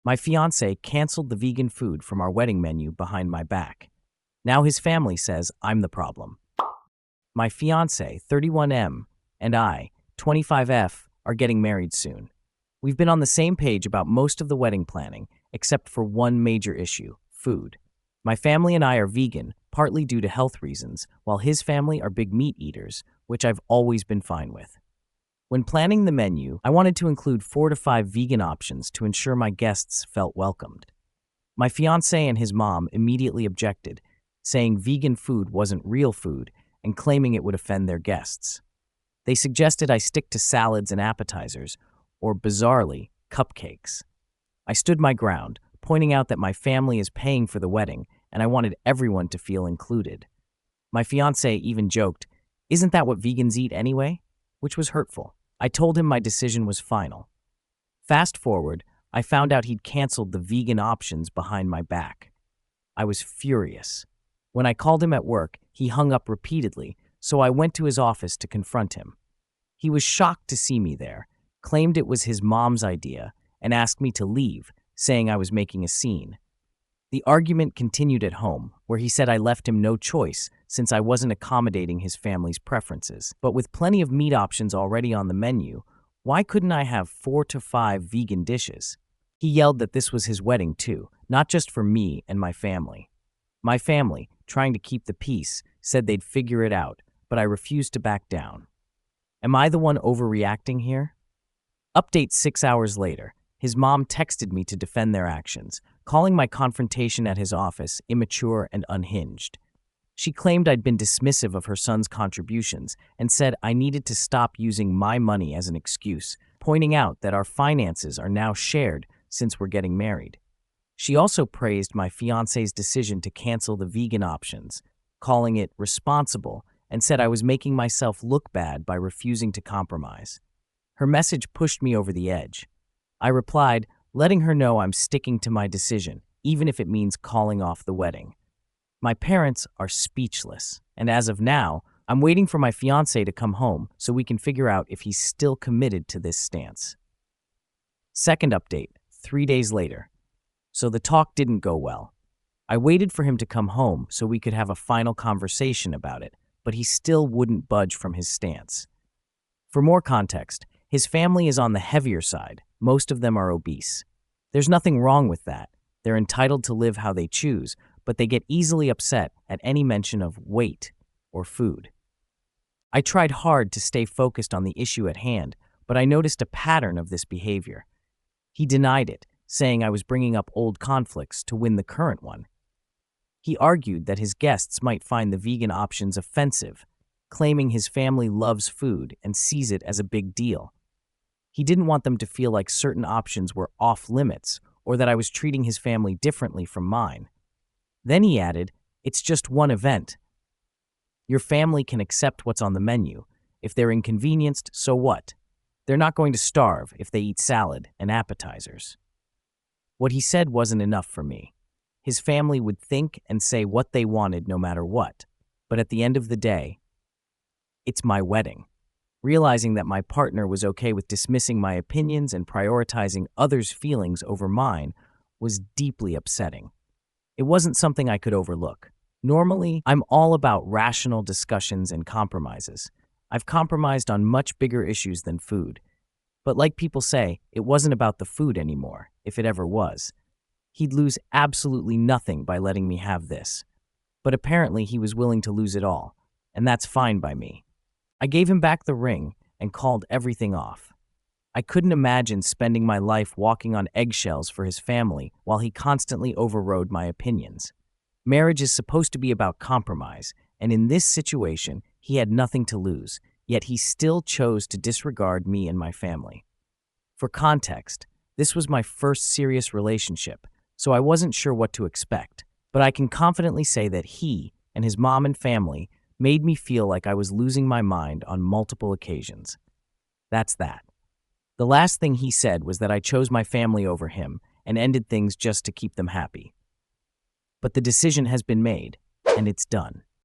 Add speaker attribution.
Speaker 1: My fiancé canceled the vegan food from our wedding menu behind my back. Now his family says I'm the problem. My fiancé, 31M, and I, 25F, are getting married soon. We've been on the same page about most of the wedding planning, except for one major issue: food. My family and I are vegan, partly due to health reasons, while his family are big meat eaters, which I've always been fine with. When planning the menu, I wanted to include 4 to 5 vegan options to ensure my guests felt welcomed. My fiancé and his mom immediately objected, saying vegan food wasn't real food and claiming it would offend their guests. They suggested I stick to salads and appetizers, or bizarrely, cupcakes. I stood my ground, pointing out that my family is paying for the wedding and I wanted everyone to feel included. My fiancé even joked, "Isn't that what vegans eat anyway?" which was hurtful. I told him my decision was final. Fast forward, I found out he'd canceled the vegan options behind my back. I was furious. When I called him at work, he hung up repeatedly, so I went to his office to confront him. He was shocked to see me there, claimed it was his mom's idea, and asked me to leave, saying I was making a scene. The argument continued at home, where he said I left him no choice since I wasn't accommodating his family's preferences. But with plenty of meat options already on the menu, why couldn't I have 4 to 5 vegan dishes? He yelled that this was his wedding too, not just for me and my family. My family, trying to keep the peace, said they'd figure it out, but I refused to back down. Am I the one overreacting here? Update 6 hours later. His mom texted me to defend their actions, calling my confrontation at his office immature and unhinged. She claimed I'd been dismissive of her son's contributions and said I needed to stop using my money as an excuse, pointing out that our finances are now shared since we're getting married. She also praised my fiancé's decision to cancel the vegan options, calling it responsible, and said I was making myself look bad by refusing to compromise. Her message pushed me over the edge. I replied, letting her know I'm sticking to my decision, even if it means calling off the wedding. My parents are speechless, and as of now, I'm waiting for my fiancé to come home so we can figure out if he's still committed to this stance. Second update, 3 days later. So the talk didn't go well. I waited for him to come home so we could have a final conversation about it, but he still wouldn't budge from his stance. For more context, his family is on the heavier side. Most of them are obese. There's nothing wrong with that. They're entitled to live how they choose, but they get easily upset at any mention of weight or food. I tried hard to stay focused on the issue at hand, but I noticed a pattern of this behavior. He denied it, saying I was bringing up old conflicts to win the current one. He argued that his guests might find the vegan options offensive, claiming his family loves food and sees it as a big deal. He didn't want them to feel like certain options were off limits or that I was treating his family differently from mine. Then he added, "It's just one event. Your family can accept what's on the menu. If they're inconvenienced, so what? They're not going to starve if they eat salad and appetizers." What he said wasn't enough for me. His family would think and say what they wanted no matter what. But at the end of the day, it's my wedding. Realizing that my partner was okay with dismissing my opinions and prioritizing others' feelings over mine was deeply upsetting. It wasn't something I could overlook. Normally, I'm all about rational discussions and compromises. I've compromised on much bigger issues than food. But like people say, it wasn't about the food anymore, if it ever was. He'd lose absolutely nothing by letting me have this. But apparently he was willing to lose it all, and that's fine by me. I gave him back the ring and called everything off. I couldn't imagine spending my life walking on eggshells for his family while he constantly overrode my opinions. Marriage is supposed to be about compromise, and in this situation, he had nothing to lose, yet he still chose to disregard me and my family. For context, this was my first serious relationship, so I wasn't sure what to expect, but I can confidently say that he and his mom and family made me feel like I was losing my mind on multiple occasions. That's that. The last thing he said was that I chose my family over him and ended things just to keep them happy. But the decision has been made, and it's done.